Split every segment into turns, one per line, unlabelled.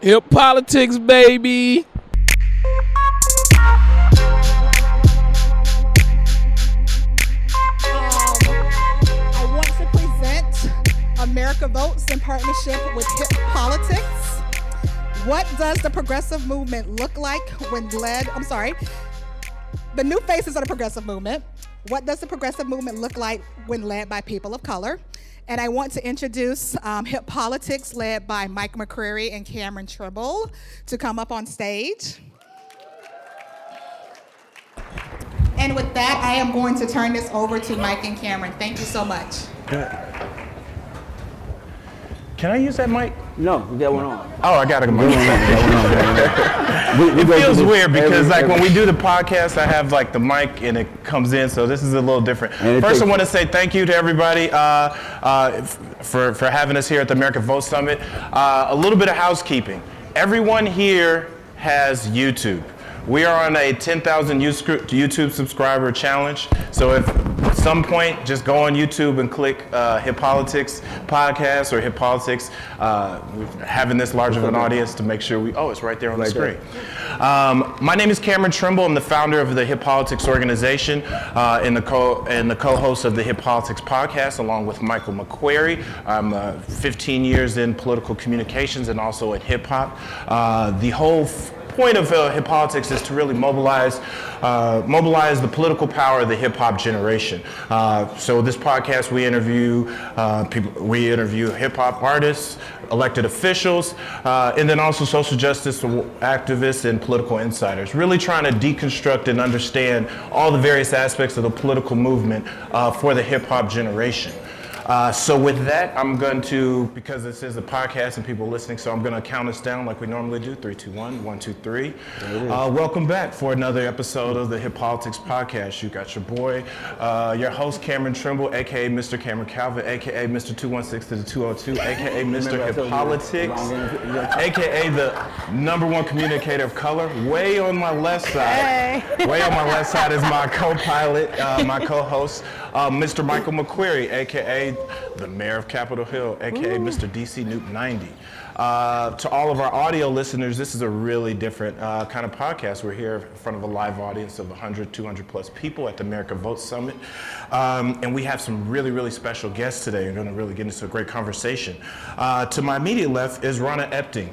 Hip politics, baby.
I want to present America Votes in partnership with hippolitics. What does the progressive movement look like when led? The new faces of the progressive movement. What does the progressive movement look like when led by people of color? And I want to introduce hippolitics led by Mike McCreary and Cameron Trimble to come up on stage. And with that, I am going to turn this over to Mike and Cameron. Thank you so much.
Can I use that mic?
No, we got one on.
Oh, I got a mic. It feels weird because when we do the podcast, I have like the mic and it comes in, so this is a little different. First, I want to say thank you to everybody for having us here at the American Vote Summit. A little bit of housekeeping. Everyone here has YouTube. We are on a 10,000 YouTube subscriber challenge. So if at some point, just go on YouTube and click Hippolitics Podcast or Hippolitics. We're having this large of an audience to make sure it's right there on the screen. My name is Cameron Trimble. I'm the founder of the Hippolitics organization and the co-host of the Hippolitics Podcast, along with Michael McQuarrie. I'm 15 years in political communications and also in hip hop. The whole point of hippolitics is to really mobilize the political power of the hip hop generation. So this podcast, we interview hip hop artists, elected officials, and then also social justice activists and political insiders. Really trying to deconstruct and understand all the various aspects of the political movement for the hip hop generation. So with that, I'm going to, because this is a podcast and people listening, so I'm going to count us down like we normally do. 3, 2, 1, 1, 2, 3. Welcome back for another episode of the Hippolitics Podcast. You got your boy, your host, Cameron Trimble, a.k.a. Mr. Cameron Calvin, a.k.a. Mr. 216 to the 202, a.k.a. Mr. Hippolitics, a.k.a. the #1 communicator of color. Way on my left side. Hey. Way on my left side is my co-pilot, my co-host, Mr. Michael McQuarrie, a.k.a. the mayor of Capitol Hill, a.k.a. Mr. DC Nuke 90. To all of our audio listeners, this is a really different kind of podcast. We're here in front of a live audience of 100, 200 plus people at the America Vote Summit. And we have some really, really special guests today. We're going to really get into a great conversation. To my immediate left is Rahna Epting.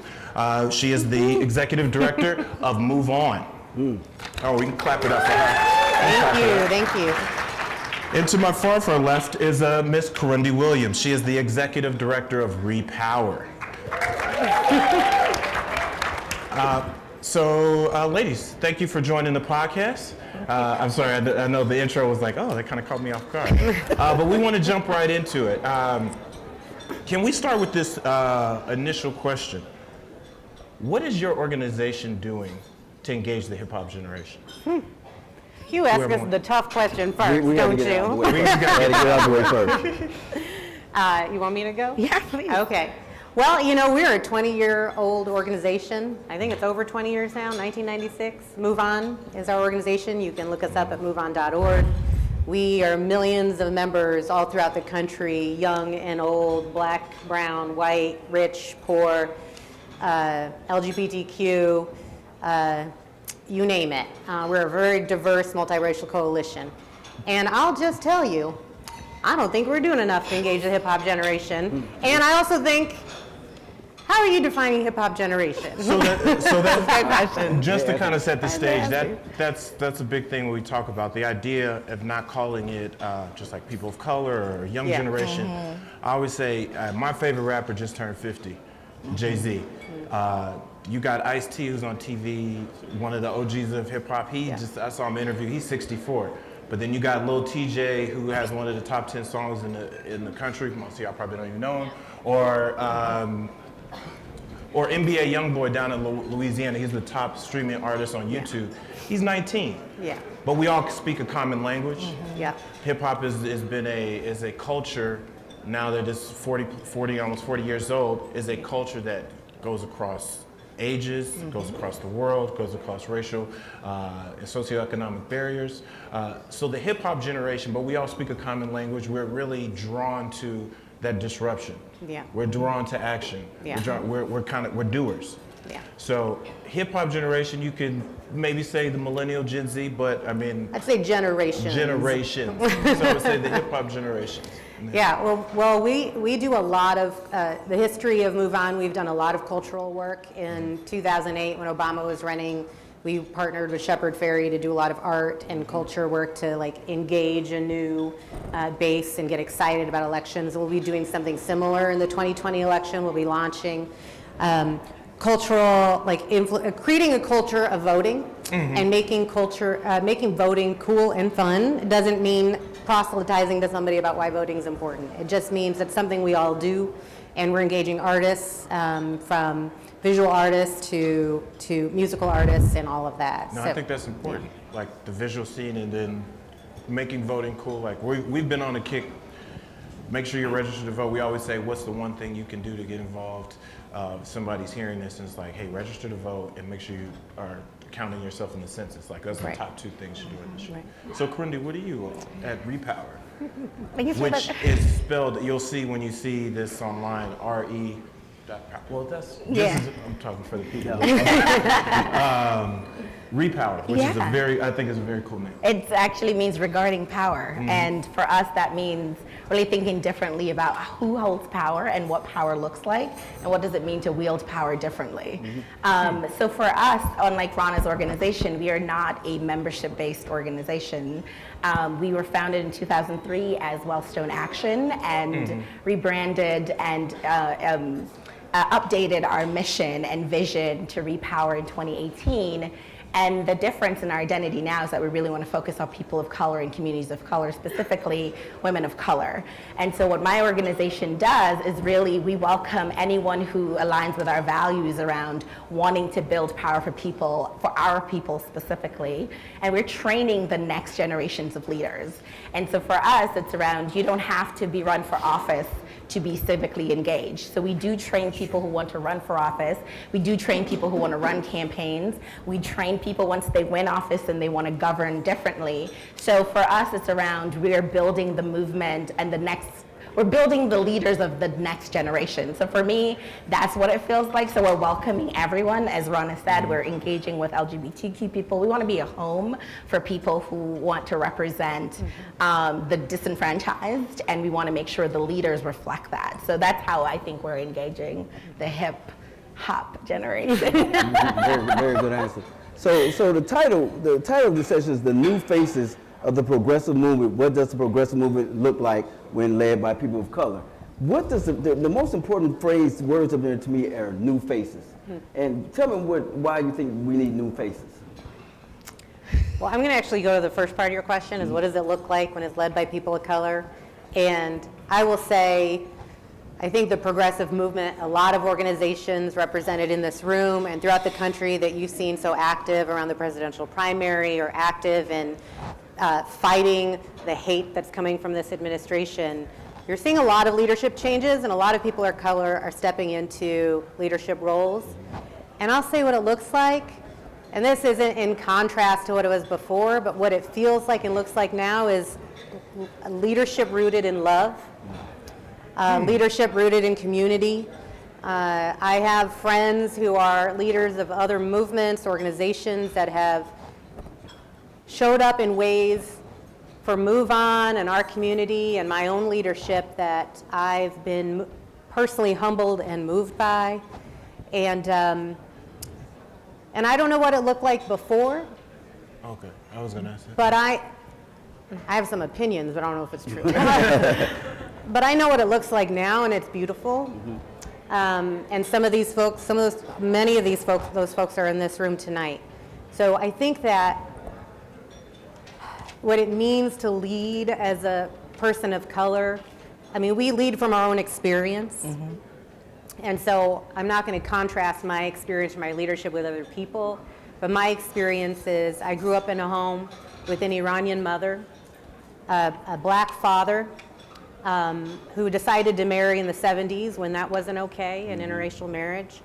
She is the executive director of MoveOn. Oh, we can clap it up for her.
Thank you.
And to my far left is Miss Karundi Williams. She is the executive director of Repower. Ladies, thank you for joining the podcast. I'm sorry, I know the intro was like, that kind of caught me off guard. But we want to jump right into it. Can we start with this initial question? What is your organization doing to engage the hip hop generation?
You ask us the tough question first, don't you?
We got to get out the way first.
You want me to go?
Yeah, please.
Okay. Well, we're a 20-year-old organization. I think it's over 20 years now, 1996. MoveOn is our organization. You can look us up at moveon.org. We are millions of members all throughout the country, young and old, black, brown, white, rich, poor, LGBTQ, you name it. We're a very diverse, multiracial coalition. And I'll just tell you, I don't think we're doing enough to engage the hip-hop generation. And I also think, how are you defining hip-hop generation?
So that's just to kind of set the stage, that's a big thing when we talk about the idea of not calling it just like people of color or young generation. I always say, my favorite rapper just turned 50, Jay-Z. You got Ice-T, who's on TV, one of the OGs of hip hop. I saw him interview. He's 64. But then you got Lil TJ, who has one of the top 10 songs in the country. Most of y'all probably don't even know him. Or NBA YoungBoy down in Louisiana. He's the top streaming artist on YouTube. He's 19.
Yeah.
But we all speak a common language.
Yeah.
Hip hop is a culture now that is almost 40 years old. Is a culture that goes across ages, goes across the world, goes across racial and socioeconomic barriers. So the hip hop generation, but we all speak a common language. We're really drawn to that disruption.
Yeah.
We're drawn to action.
Yeah.
We're doers.
Yeah.
So hip hop generation, you can maybe say the millennial Gen Z, but I mean,
I'd say generations.
generations. So I would say the hip hop generations.
Yeah, well, we do a lot of, the history of MoveOn, we've done a lot of cultural work. In 2008, when Obama was running, we partnered with Shepard Fairey to do a lot of art and culture work to like engage a new base and get excited about elections. We'll be doing something similar in the 2020 election. We'll be launching cultural, like creating a culture of voting and making voting cool and fun. It doesn't mean proselytizing to somebody about why voting is important. It just means it's something we all do, and we're engaging artists from visual artists to musical artists and all of that.
No, I think that's important. Like the visual scene and then making voting cool. Like we've been on a kick. Make sure you're registered to vote. We always say, what's the one thing you can do to get involved? Somebody's hearing this and it's like, hey, register to vote and make sure you are counting yourself in the census. Like those are the top two things you're doing this year. Right. So Karundi, what are you at Repower? Which is spelled, you'll see when you see this online, R-E. Well, I'm talking for the people. Repower, which is I think is a very cool name.
It actually means regarding power. And for us, that means really thinking differently about who holds power and what power looks like and what does it mean to wield power differently. So for us, unlike Rahna's organization, we are not a membership-based organization. We were founded in 2003 as Wellstone Action and rebranded and updated our mission and vision to Repower in 2018. And the difference in our identity now is that we really want to focus on people of color and communities of color, specifically women of color. And so what my organization does is really we welcome anyone who aligns with our values around wanting to build power for people, for our people specifically. And we're training the next generations of leaders. And so for us, it's around you don't have to be run for office to be civically engaged. So we do train people who want to run for office. We do train people who want to run campaigns. We train people once they win office and they want to govern differently. So for us, it's around we're building the movement and we're building the leaders of the next generation. So for me, that's what it feels like. So we're welcoming everyone. As Rahna said, we're engaging with LGBTQ people. We want to be a home for people who want to represent the disenfranchised, and we want to make sure the leaders reflect that. So that's how I think we're engaging the hip hop generation.
Very, very good answer. So the title of the session is The New Faces of the Progressive Movement. What does the progressive movement look like when led by people of color? What does the most important words up there to me are new faces. And tell me why you think we need new faces.
Well, I'm going to actually go to the first part of your question, is what does it look like when it's led by people of color? And I will say, I think the progressive movement, a lot of organizations represented in this room and throughout the country that you've seen so active around the presidential primary or active in fighting the hate that's coming from this administration, you're seeing a lot of leadership changes, and a lot of people of color are stepping into leadership roles. And I'll say what it looks like, and this isn't in contrast to what it was before, but what it feels like and looks like now is leadership rooted in love, leadership rooted in community. I have friends who are leaders of other movements, organizations that have showed up in ways for MoveOn and our community and my own leadership that I've been personally humbled and moved by. And I don't know what it looked like before.
Okay, I was gonna ask that.
But I have some opinions, but I don't know if it's true. But I know what it looks like now, and it's beautiful. And some of these folks, many of those folks are in this room tonight. So I think that what it means to lead as a person of color, I mean, we lead from our own experience. And so I'm not going to contrast my experience or my leadership with other people, but my experience is I grew up in a home with an Iranian mother, a black father who decided to marry in the 70s when that wasn't okay, an interracial marriage,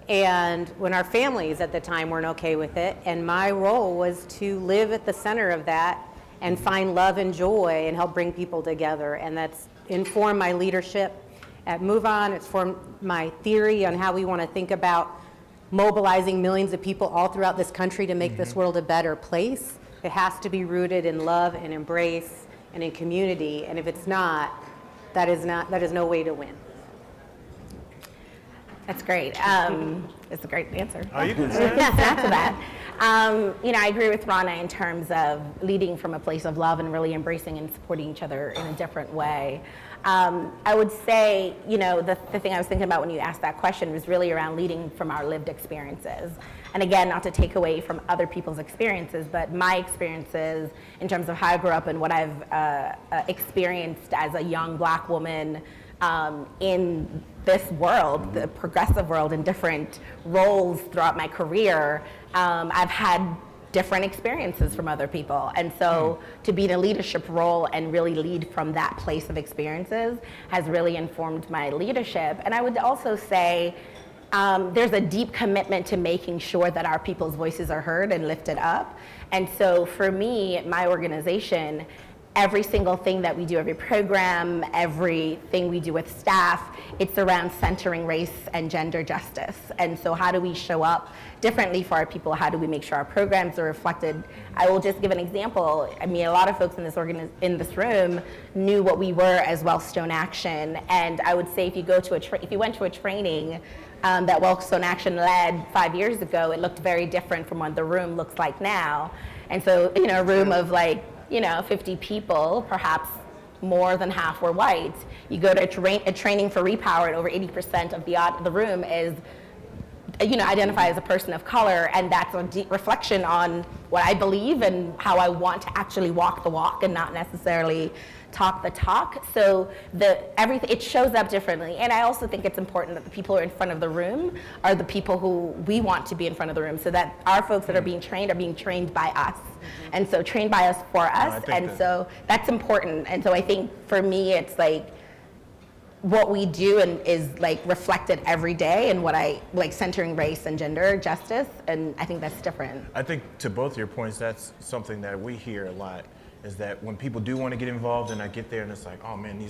and when our families at the time weren't okay with it. And my role was to live at the center of that and find love and joy and help bring people together. And that's informed my leadership at MoveOn. It's formed my theory on how we want to think about mobilizing millions of people all throughout this country to make this world a better place, it has to be rooted in love and embrace and in community. And if it's not, that is no way to win.
That's great. It's a great answer.
Oh, you can say it.
Yes, after that. I agree with Rahna in terms of leading from a place of love and really embracing and supporting each other in a different way. I would say, the thing I was thinking about when you asked that question was really around leading from our lived experiences. And again, not to take away from other people's experiences, but my experiences in terms of how I grew up and what I've experienced as a young Black woman in this world, the progressive world, in different roles throughout my career. I've had different experiences from other people. And so to be in a leadership role and really lead from that place of experiences has really informed my leadership. And I would also say there's a deep commitment to making sure that our people's voices are heard and lifted up. And so for me, my organization, every single thing that we do, every program, everything we do with staff, it's around centering race and gender justice. And so how do we show up differently for our people? How do we make sure our programs are reflected? I will just give an example. I mean, a lot of folks in this room knew what we were as Wellstone Action. And I would say if you go to if you went to a training that Wellstone Action led 5 years ago, it looked very different from what the room looks like now. And so, a room of 50 people, perhaps more than half were white. You go to a training for Repower, and over 80% of the room is, identify as a person of color, and that's a deep reflection on what I believe and how I want to actually walk the walk and not necessarily talk the talk. So everything, it shows up differently. And I also think it's important that the people who are in front of the room are the people who we want to be in front of the room, so that our folks that are being trained by us. And so trained by us for us. So that's important. And so I think for me, it's what we do is reflected every day, and what I centering race and gender justice. And I think that's different.
I think to both your points, that's something that we hear a lot, is that when people do want to get involved and I get there and it's like, oh man,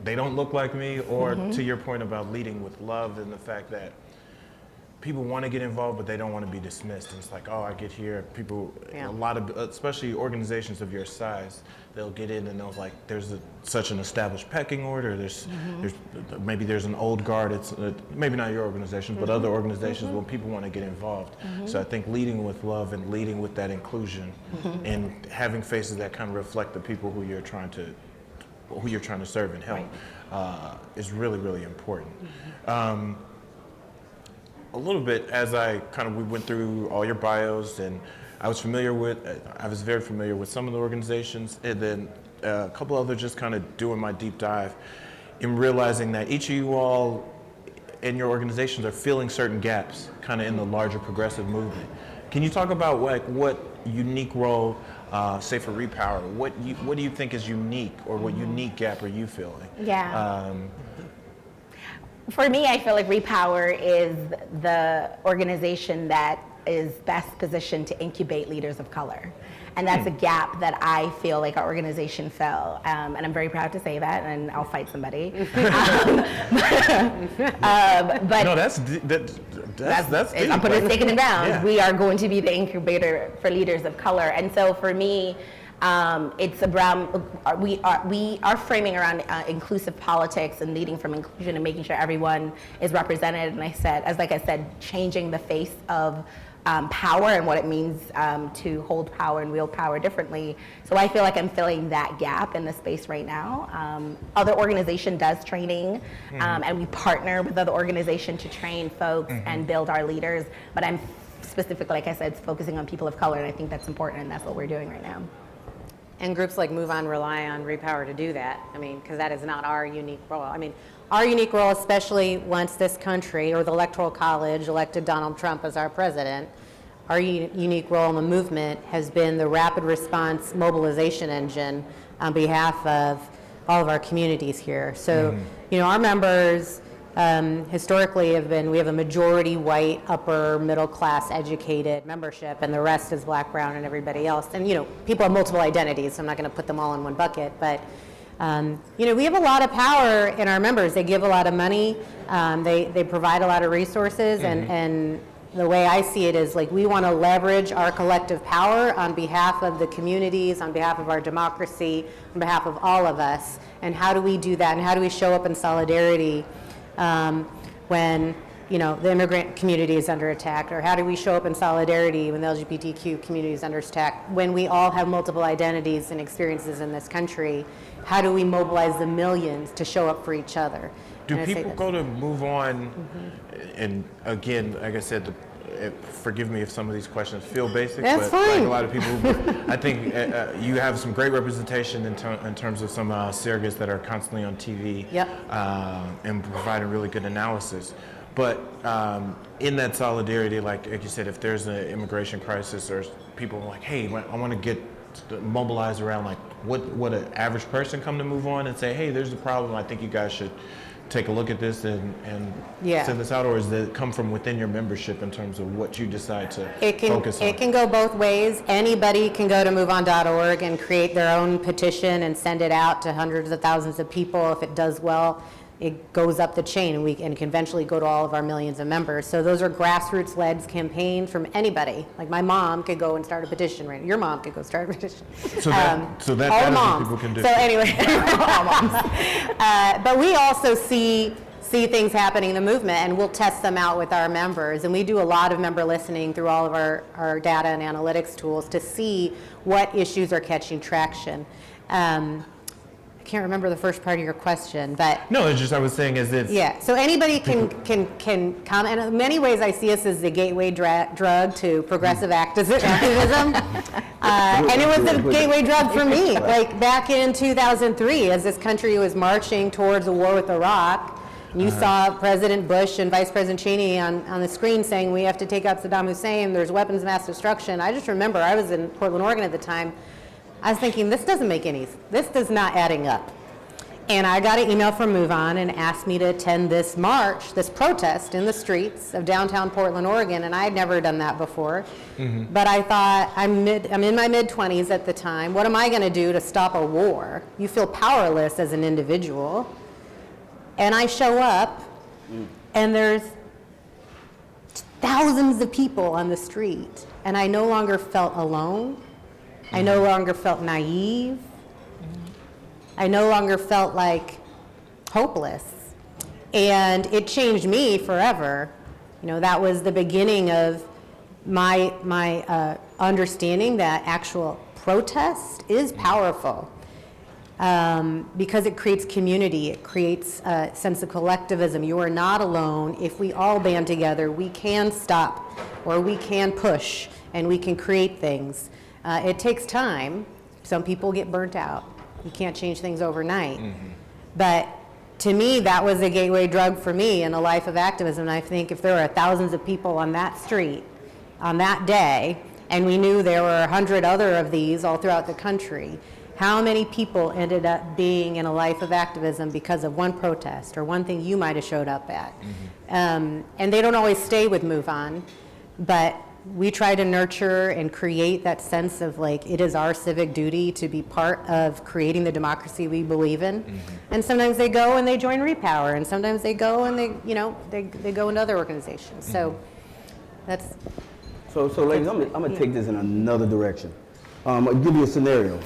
they don't look like me, or to your point about leading with love and the fact that people want to get involved, but they don't want to be dismissed. And it's like, oh, I get here, people, a lot of, especially organizations of your size, they'll get in and they'll there's such an established pecking order. There's maybe there's an old guard. It's maybe not your organization, but other organizations when people want to get involved. So I think leading with love and leading with that inclusion and having faces that kind of reflect the people who you're trying to serve and help is really, really important. A little bit as we went through all your bios, and I was very familiar with some of the organizations, and then a couple others, just kind of doing my deep dive in realizing that each of you all in your organizations are filling certain gaps kind of in the larger progressive movement. Can you talk about what unique role, say for Repower, what do you think is unique, or what unique gap are you filling?
Yeah. For me, I feel like Repower is the organization that is best positioned to incubate leaders of color. And that's a gap that I feel like our organization fell. And I'm very proud to say that, and I'll fight somebody. But no, that's
I'm
putting a stake in the ground.
Yeah.
We are going to be the incubator for leaders of color. And so for me, it's around, we are framing around inclusive politics and leading from inclusion and making sure everyone is represented. And I said, changing the face of power and what it means to hold power and wield power differently. So I feel like I'm filling that gap in the space right now. Other organization does training, and we partner with other organization to train folks and build our leaders. But I'm specifically, like I said, focusing on people of color, and I think that's important, and that's what we're doing right now.
And groups like MoveOn rely on Repower to do that. I mean, because that is not our unique role. I mean, our unique role, especially once this country or the Electoral College elected Donald Trump as our president, our unique role in the movement has been the rapid response mobilization engine on behalf of all of our communities here. So, our members historically we have a majority white, upper middle class educated membership, and the rest is black, brown, and everybody else. And people have multiple identities, so I'm not going to put them all in one bucket, but We have a lot of power in our members. They give a lot of money. They provide a lot of resources, and the way I see it is like we want to leverage our collective power on behalf of the communities, on behalf of our democracy, on behalf of all of us. And how do we do that? And how do we show up in solidarity when the immigrant community is under attack? Or how do we show up in solidarity when the LGBTQ community is under attack? When we all have multiple identities and experiences in this country, how do we mobilize the millions to show up for each other?
Do people go to MoveOn? And again, like I said, forgive me if some of these questions feel basic,
That's
but
fine.
like a lot of people, I think you have some great representation in terms of some surrogates that are constantly on TV.
Yep.
And providing really good analysis. But in that solidarity, like you said, if there's an immigration crisis or people are like, hey, I want to get mobilized around like what an average person come to MoveOn and say, hey, there's a problem. I think you guys should take a look at this and send this out, or does it come from within your membership in terms of what you decide to focus on?
It can go both ways. Anybody can go to MoveOn.org and create their own petition and send it out to hundreds of thousands of people. If it does well, it goes up the chain and can eventually go to all of our millions of members. So those are grassroots-led campaigns from anybody. Like my mom could go and start a petition, right? Your mom could go start a petition.
So that
all
that is
moms.
what people can do.
So anyway, all moms. But we also see things happening in the movement, and we'll test them out with our members. And we do a lot of member listening through all of our data and analytics tools to see what issues are catching traction. I can't remember the first part of your question, but
No, it's just I was saying is it's
so anybody can come, and in many ways I see us as the gateway drug to progressive activism, and it was the gateway drug for me. Like back in 2003, as this country was marching towards a war with Iraq, and you saw President Bush and Vice President Cheney on the screen saying we have to take out Saddam Hussein, there's weapons of mass destruction. I just remember I was in Portland, Oregon at the time. I was thinking, this does not adding up. And I got an email from MoveOn and asked me to attend this march, this protest in the streets of downtown Portland, Oregon, and I had never done that before. But I thought, I'm in my mid-20s at the time, what am I gonna do to stop a war? You feel powerless as an individual. And I show up, and there's thousands of people on the street, and I no longer felt alone. I no longer felt naive. I no longer felt like hopeless. And it changed me forever. That was the beginning of my understanding that actual protest is powerful because it creates community. It creates a sense of collectivism. You are not alone. If we all band together, we can stop or we can push and we can create things. It takes time. Some people get burnt out. You can't change things overnight. But to me, that was a gateway drug for me in a life of activism. And I think if there were thousands of people on that street on that day, and we knew there were 100 other of these all throughout the country, how many people ended up being in a life of activism because of one protest or one thing you might have showed up at? And they don't always stay with MoveOn, but we try to nurture and create that sense of like it is our civic duty to be part of creating the democracy we believe in. And sometimes they go and they join Repower, and sometimes they go and they go into other organizations. So that's.
So ladies, I'm gonna take this in another direction. I'll give you a scenario.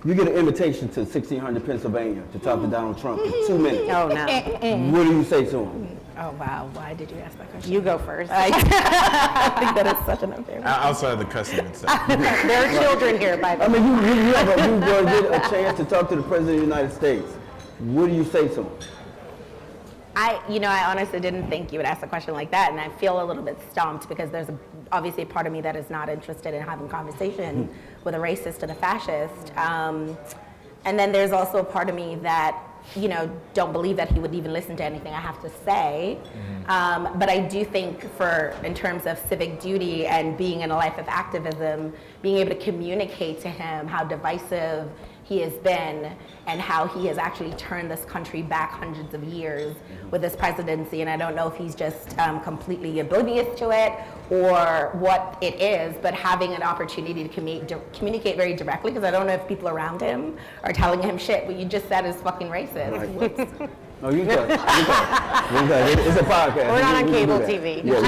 You get an invitation to 1600 Pennsylvania to talk to Donald Trump in 2 minutes.
Oh no.
What do you say to him?
Oh wow, why did you ask that question?
You go first.
I think that is such an unfair one.
outside of the cussing and stuff.
There are children here, by the way.
I mean, you get a chance to talk to the President of the United States. What do you say to him?
I honestly didn't think you would ask a question like that, and I feel a little bit stumped because there's obviously a part of me that is not interested in having conversation with a racist and a fascist. And then there's also a part of me that don't believe that he would even listen to anything I have to say. But I do think in terms of civic duty and being in a life of activism, being able to communicate to him how divisive he has been and how he has actually turned this country back hundreds of years with this presidency. And I don't know if he's just completely oblivious to it or what it is, but having an opportunity to communicate very directly, because I don't know if people around him are telling him shit, what you just said is fucking racist.
No, you got it. It's a podcast.
We're not on cable TV.
Yeah,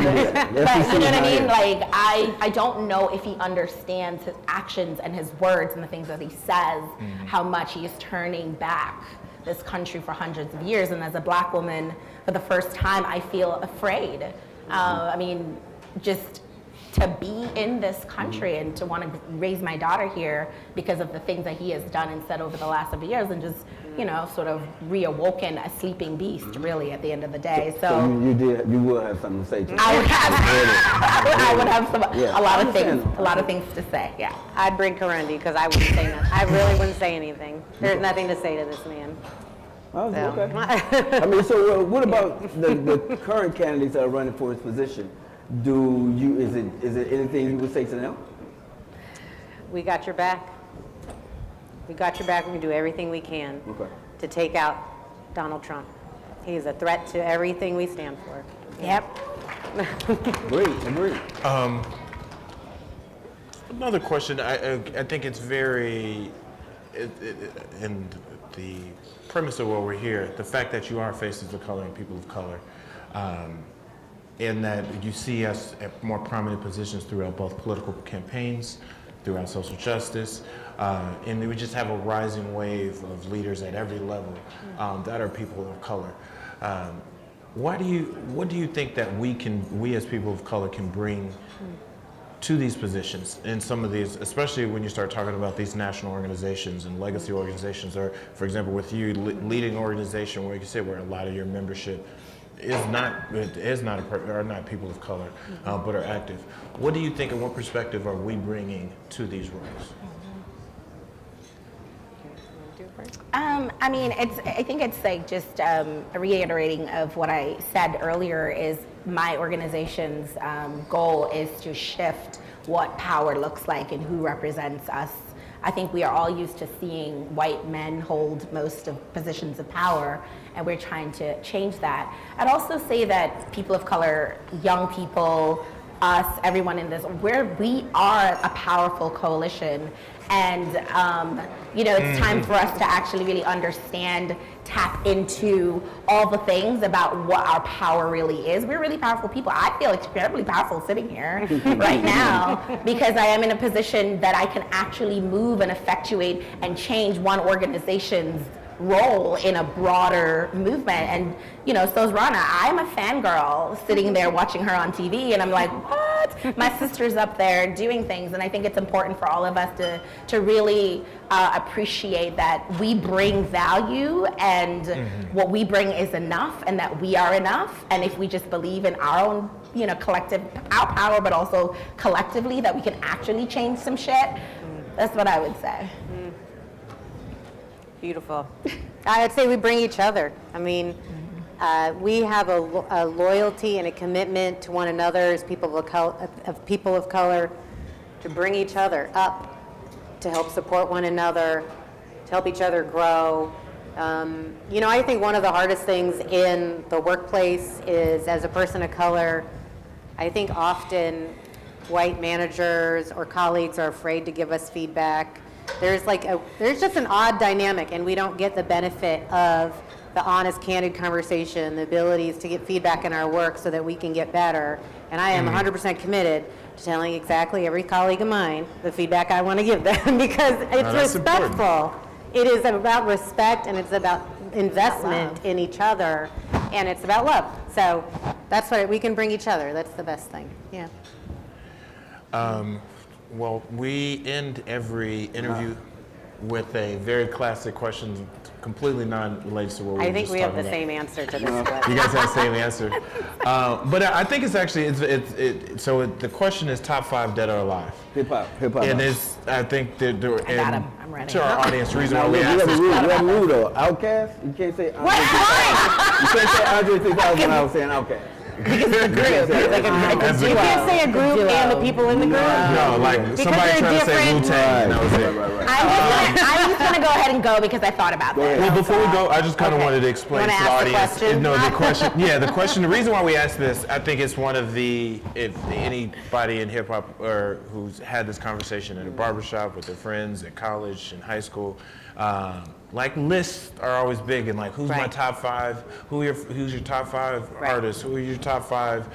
But you know what I mean? Like, I don't know if he understands his actions and his words and the things that he says, how much he is turning back this country for hundreds of years. And as a black woman, for the first time, I feel afraid. I mean, just to be in this country and to want to raise my daughter here because of the things that he has done and said over the last several years, and just, you know, sort of reawoken a sleeping beast, really, at the end of the day. So
you will have something to say to
I would have
Yeah.
a lot of things to say. Yeah.
I'd bring Karundi because I wouldn't say nothing. I really wouldn't say anything. There's nothing to say to this man.
Oh,
So.
okay. I mean, so what about the current candidates that are running for his position? Is it anything you would say to them?
We got your back. We got your back. We're going to do everything we can to take out Donald Trump. He's a threat to everything we stand for.
Yep.
Agree.
Another question. I think it's very, in the premise of why we're here, the fact that you are faces of color and people of color, and that you see us at more prominent positions throughout both political campaigns, throughout social justice, and we just have a rising wave of leaders at every level that are people of color. What do you think that we as people of color can bring to these positions in some of these, especially when you start talking about these national organizations and legacy organizations, or for example with you leading an organization where you can say where a lot of your membership are not people of color, but are active. What do you think and what perspective are we bringing to these roles?
I mean, I think it's like just a reiterating of what I said earlier. Is my organization's goal is to shift what power looks like and who represents us. I think we are all used to seeing white men hold most of positions of power, and we're trying to change that. I'd also say that people of color, young people, us, everyone in this, we are a powerful coalition. And, you know, it's time for us to actually really understand, tap into all the things about what our power really is. We're really powerful people. I feel incredibly powerful sitting here right now because I am in a position that I can actually move and effectuate and change one organization's role in a broader movement. And, you know, so is Rahna. I'm a fangirl sitting there watching her on TV, and I'm like, what? My sister's up there doing things, and I think it's important for all of us to really appreciate that we bring value, and what we bring is enough, and that we are enough. And if we just believe in our own, you know, collective, our power, but also collectively, that we can actually change some shit, that's what I would say. Beautiful.
I'd say we bring each other. I mean, we have a loyalty and a commitment to one another as people of color, to bring each other up, to help support one another, to help each other grow. You know, I think one of the hardest things in the workplace is, as a person of color, I think often white managers or colleagues are afraid to give us feedback. There's just an odd dynamic, and we don't get the benefit of the honest, candid conversation, the abilities to get feedback in our work so that we can get better. And I am 100% committed to telling exactly every colleague of mine the feedback I want to give them because it's respectful. Important. It is about respect, and it's about investment in each other, and it's about love. So that's what we can bring each other. That's the best thing. Yeah.
Well, we end every interview with a very classic question, completely non-related to what we were just talking about.
I think we have the same answer to this one.
You guys have the same answer. But I think it's actually, so the question is top 5 dead or alive.
Hip-hop.
And it's, I think,
I got him. I'm ready.
To our audience, the reason why we asked this
question. You have a rule, though. Outcast? You can't say Andre 3000. You can't say Andre 3000 when I was saying Outcast.
Because it's a group. You can't say a group and the people in the group.
No, like somebody trying to say Wu-Tang, and that was it.
I used to going to go ahead and go because I thought about this.
Well, before we go, I just kind of wanted to explain to
You
the
wanna ask the
audience.
question?
No, the question. Yeah, the question. The reason why we asked this, I think it's one of the, if anybody in hip hop or who's had this conversation in a barbershop with their friends in college and high school, like lists are always big, and like who's my
Right.
top 5? Who's your top 5
Right.
artists? Who are your top 5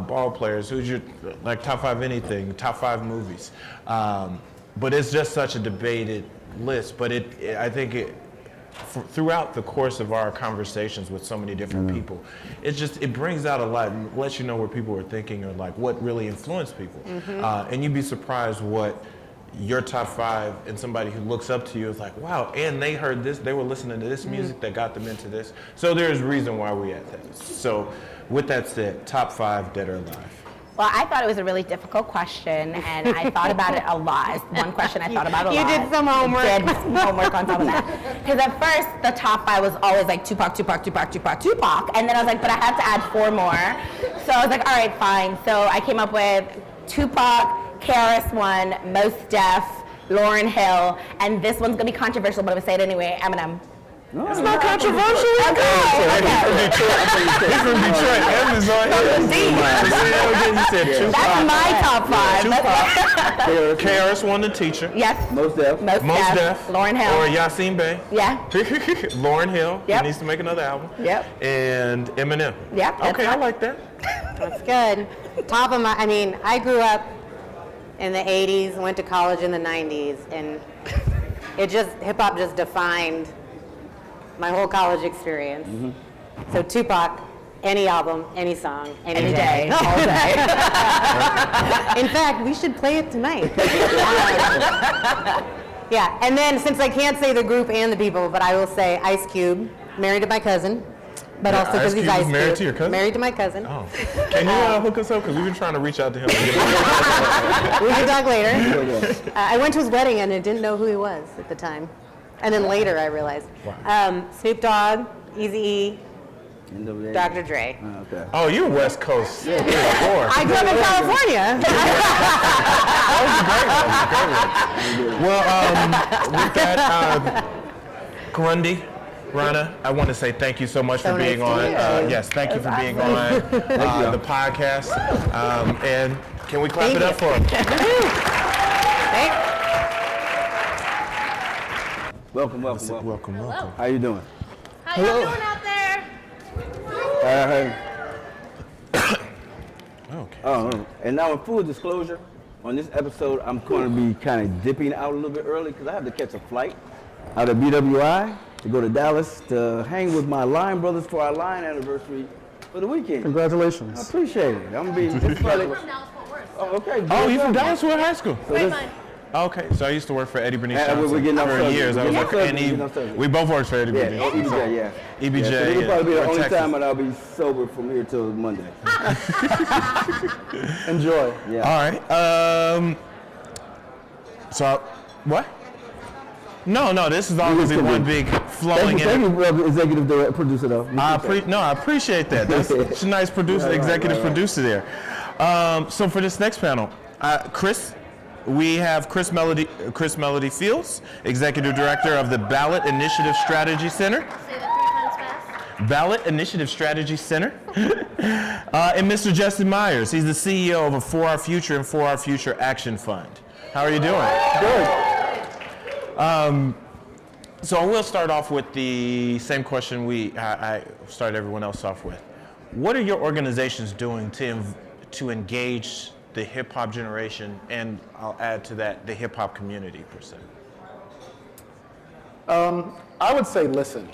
ball players? Who's your like top 5 anything? Top 5 movies? But it's just such a debated list. But I think throughout the course of our conversations with so many different people, it brings out a lot, and lets you know where people are thinking or like what really influenced people. And you'd be surprised what your top 5 and somebody who looks up to you is like, wow, and they heard this, they were listening to this music that got them into this. So there's reason why we had that. So with that said, top 5 dead or alive.
Well, I thought it was a really difficult question, and I thought about it a lot. It's one question I thought about a lot.
You did some homework.
Did some homework on top of that. Because at first, the top 5 was always like Tupac, and then I was like, but I have to add 4 more. So I was like, all right, fine. So I came up with Tupac, KRS-One, Mos Def, Lauryn Hill, and this one's gonna be controversial, but I'm gonna say it anyway, Eminem.
No,
It's not controversial.
Okay.
He's from Detroit. Eminem's on here. You said Tupac.
That's my top 5.
KRS-One, the teacher.
Yes.
Mos Def.
Mos Def.
Lauryn Hill.
Or Yasin Bey.
Yeah.
Lauryn Hill.
Yep.
He needs to make another album.
Yep.
And Eminem.
Yep, that's
Okay, I
right.
like that.
That's good. Top of my, I mean, I grew up in the 80s, went to college in the 90s, and hip hop just defined my whole college experience. So Tupac, any album, any song, any day.
All day.
In fact, we should play it tonight. Yeah, and then since I can't say the group and the people, but I will say Ice Cube, married to my cousin, but also because he's Ice Cube.
Married to your cousin?
Married to my cousin.
Oh. Can you hook us up? Because we've been trying to reach out to him.
We can talk later. I went to his wedding and I didn't know who he was at the time. And then later I realized.
Wow.
Snoop Dogg, Eazy-E,
NWA.
Dr. Dre.
Okay.
Oh, you're West Coast. Yeah,
I grew up in California.
Well, with that, Karundi, Rahna, I want to say thank you so much for being
nice
on.
to meet you.
Yes, thank you for being on the podcast. And can we clap
Thank
it up
you.
for him?
Thanks.
Welcome.
Welcome.
How you doing?
How y'all doing out there?
Okay.
Oh, and now in full disclosure, on this episode, I'm going to be kind of dipping out a little bit early because I have to catch a flight out of BWI to go to Dallas to hang with my Line brothers for our Line anniversary for the weekend.
Congratulations.
I appreciate it. I'm going to be probably.
From Dallas Fort Worth.
Oh, okay.
Oh, you from Dallas High School?
So
Great
this-
mine.
Okay, so I used to work for Eddie Bernice
we're
Johnson
getting off
for
subject.
years.
We're
I was
getting
like,
off subject.
and
We're getting off subject.
we both worked for Eddie
Yeah,
Bernice.
EBJ, yeah.
EBJ,
So this will probably be the
Or
only
Texas.
time that I'll be sober from here till Monday.
Enjoy.
Yeah.
All right. So, what? No, this is all going to be one big flowing
Thank
in.
you, executive director, producer though.
I appreciate that. That's such a nice producer, executive producer there. So for this next panel, Chris, we have Chris Melody Fields, executive director of the Ballot Initiative Strategy Center.
Say that 3 times fast.
Ballot Initiative Strategy Center. And Mr. Justin Myers, he's the CEO of a For Our Future and For Our Future Action Fund. How are you doing?
Good.
So I will start off with the same question I started everyone else off with. What are your organizations doing to engage the hip hop generation, and I'll add to that the hip hop community per se?
I would say listen.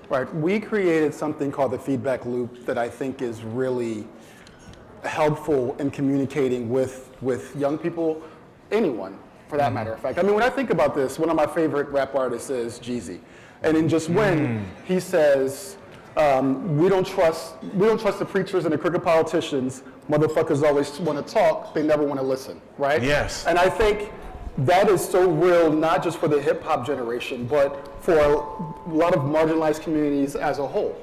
Right. We created something called the feedback loop that I think is really helpful in communicating with young people, anyone for that matter of fact. I mean, when I think about this, one of my favorite rap artists is Jeezy. And in Just When, he says, we don't trust the preachers and the crooked politicians. Motherfuckers always want to talk, they never want to listen, right?
Yes.
And I think that is so real, not just for the hip hop generation, but for a lot of marginalized communities as a whole.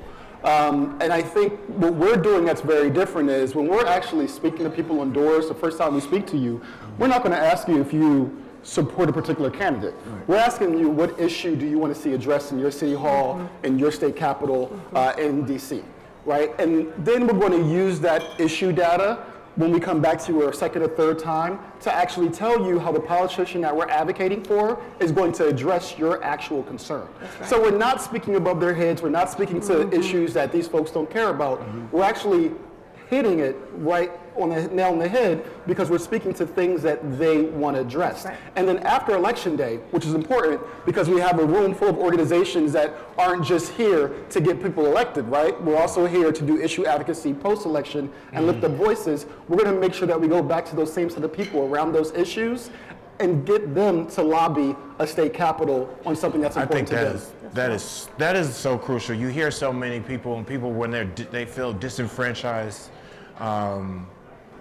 And I think what we're doing that's very different is when we're actually speaking to people indoors, the first time we speak to you, we're not going to ask you if you support a particular candidate. We're asking you, what issue do you want to see addressed in your city hall, in your state capital, in DC, right? And then we're going to use that issue data when we come back to you a second or third time to actually tell you how the politician that we're advocating for is going to address your actual concern. Right. So we're not speaking above their heads, we're not speaking to issues that these folks don't care about. We're actually hitting it right on the nail on the head because we're speaking to things that they want to address. Right. And then after Election Day, which is important because we have a room full of organizations that aren't just here to get people elected, right? We're also here to do issue advocacy post-election and lift up voices. We're going to make sure that we go back to those same set of people around those issues and get them to lobby a state capitol on something that's important to them.
That is so crucial. You hear so many people, and people when they feel disenfranchised,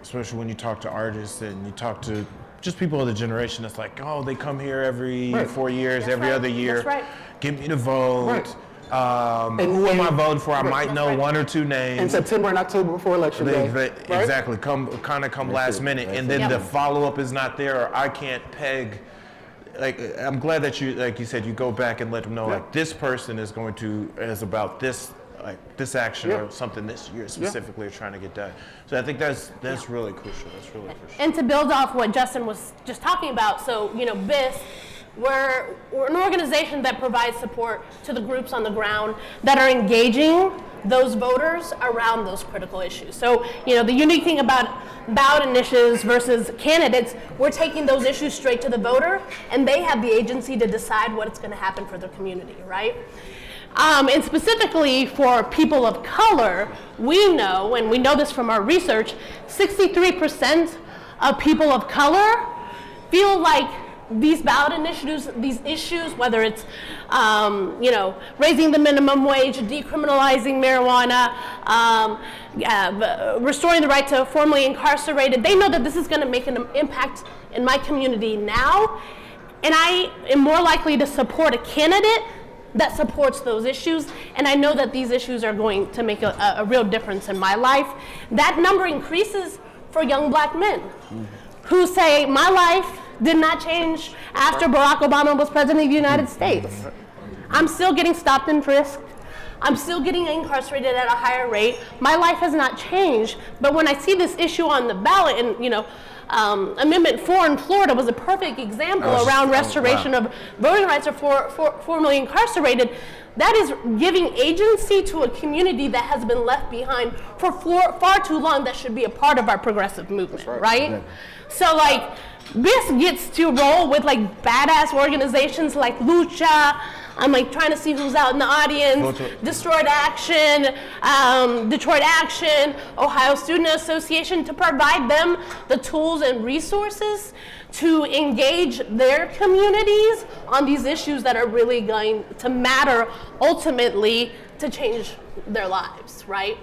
especially when you talk to artists and you talk to just people of the generation that's like, oh, they come here every 4 years, every other year.
That's right.
Give me the vote.
Right.
And who am I voting for? I might know one or two names.
In September and October before Election Day.
Exactly. Come last minute, and then the follow-up is not there, or I can't peg. Like, I'm glad that you, like you said, you go back and let them know, like, this person is about this, like this action or something this year specifically are trying to get done. So I think that's really crucial. That's really crucial.
And to build off what Justin was just talking about, so BIS, we're an organization that provides support to the groups on the ground that are engaging those voters around those critical issues. So, the unique thing about ballot initiatives versus candidates, we're taking those issues straight to the voter, and they have the agency to decide what's going to happen for their community, right? And specifically for people of color, we know, and we know this from our research, 63% of people of color feel like these ballot initiatives, these issues, whether it's, raising the minimum wage, decriminalizing marijuana, restoring the right to formerly incarcerated, they know that this is going to make an impact in my community now, and I am more likely to support a candidate that supports those issues, and I know that these issues are going to make a real difference in my life. That number increases for young black men who say, my life did not change after Barack Obama was president of the United States. I'm still getting stopped and frisked. I'm still getting incarcerated at a higher rate. My life has not changed. But when I see this issue on the ballot, and Amendment 4 in Florida was a perfect example around restoration of voting rights for formerly incarcerated. That is giving agency to a community that has been left behind for far too long that should be a part of our progressive movement, right? Yeah. So this gets to roll with badass organizations like Lucha. I'm trying to see who's out in the audience. Detroit Action, Ohio Student Association, to provide them the tools and resources to engage their communities on these issues that are really going to matter ultimately to change their lives, right?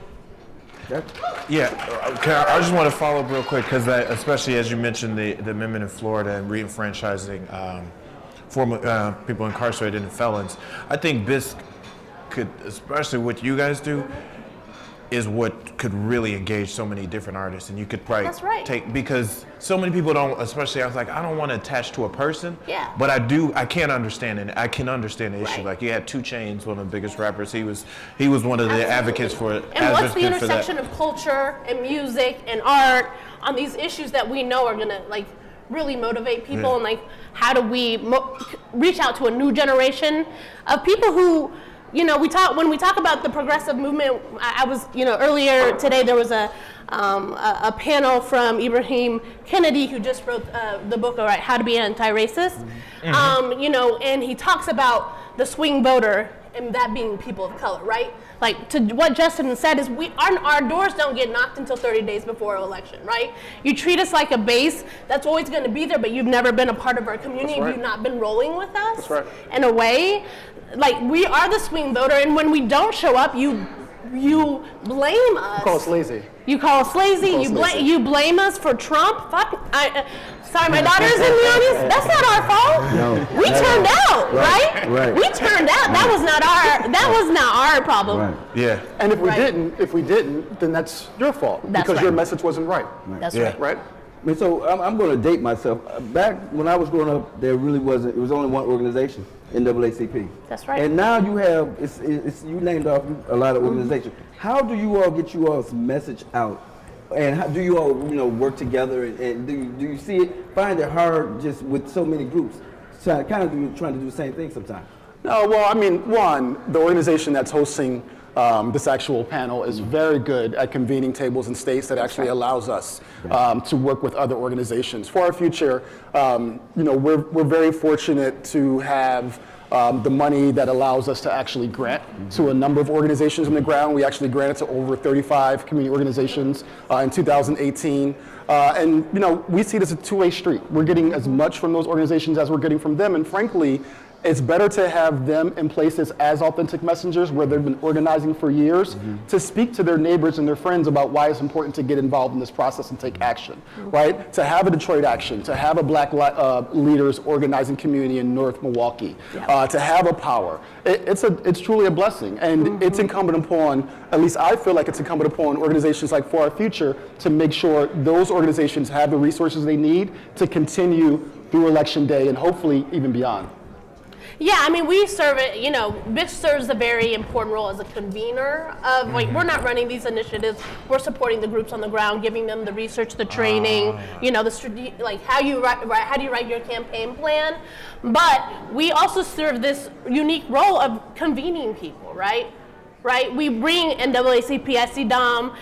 Yeah, I just want to follow up real quick because especially as you mentioned the amendment in Florida and re-enfranchising former people incarcerated and felons, I think BIS could, especially what you guys do, is what could really engage so many different artists, and you could probably take, because so many people don't, especially I don't want to attach to a person, but I can understand it. I can understand the issue. Like you had 2 Chainz, one of the biggest rappers, he was one of the advocates for it.
And what's the intersection of culture and music and art on these issues that we know are gonna really motivate people, and how do we reach out to a new generation of people who, when we talk about the progressive movement, I was, earlier today there was a panel from Ibrahim Kennedy, who just wrote the book, How to Be Anti-Racist, and he talks about the swing voter and that being people of color, right? To what Justin said is our doors don't get knocked until 30 days before election, right? You treat us like a base that's always going to be there, but you've never been a part of our community. You've not been rolling with us in a way. We are the swing voter, and when we don't show up, you blame us.
You call us lazy.
You call us lazy. You blame us for Trump. Sorry, my daughter's in the audience. That's not our fault.
No.
We turned out, right? We turned out. That was not our problem.
Right.
Yeah.
And if we didn't, then that's your fault because your message wasn't right.
That's right.
Right?
I mean, so I'm going to date myself. Back when I was growing up, there really wasn't. It was only one organization, NAACP.
That's right.
And now you have. You named off a lot of organizations. How do you all get you all's message out? And how do you all, work together? And do you see it? Find it hard just with so many groups, trying to do the same thing sometimes.
No, well, I mean, one, the organization that's hosting this actual panel is very good at convening tables in states that actually allows us to work with other organizations. For our future, we're very fortunate to have the money that allows us to actually grant to a number of organizations on the ground. We actually granted to over 35 community organizations in 2018. And we see this as a two-way street. We're getting as much from those organizations as we're getting from them. And frankly, it's better to have them in places as authentic messengers where they've been organizing for years to speak to their neighbors and their friends about why it's important to get involved in this process and take action, right? To have a Detroit Action, to have a Black leaders organizing community in North Milwaukee, to have a Power. It's truly a blessing, and it's incumbent upon, at least I feel like it's incumbent upon organizations like For Our Future to make sure those organizations have the resources they need to continue through Election Day and hopefully even beyond.
Yeah, I mean, we serve it, BITCH serves a very important role as a convener of, we're not running these initiatives, we're supporting the groups on the ground, giving them the research, the training, how do you write your campaign plan, but we also serve this unique role of convening people, right? We bring NAACP, SCDOM,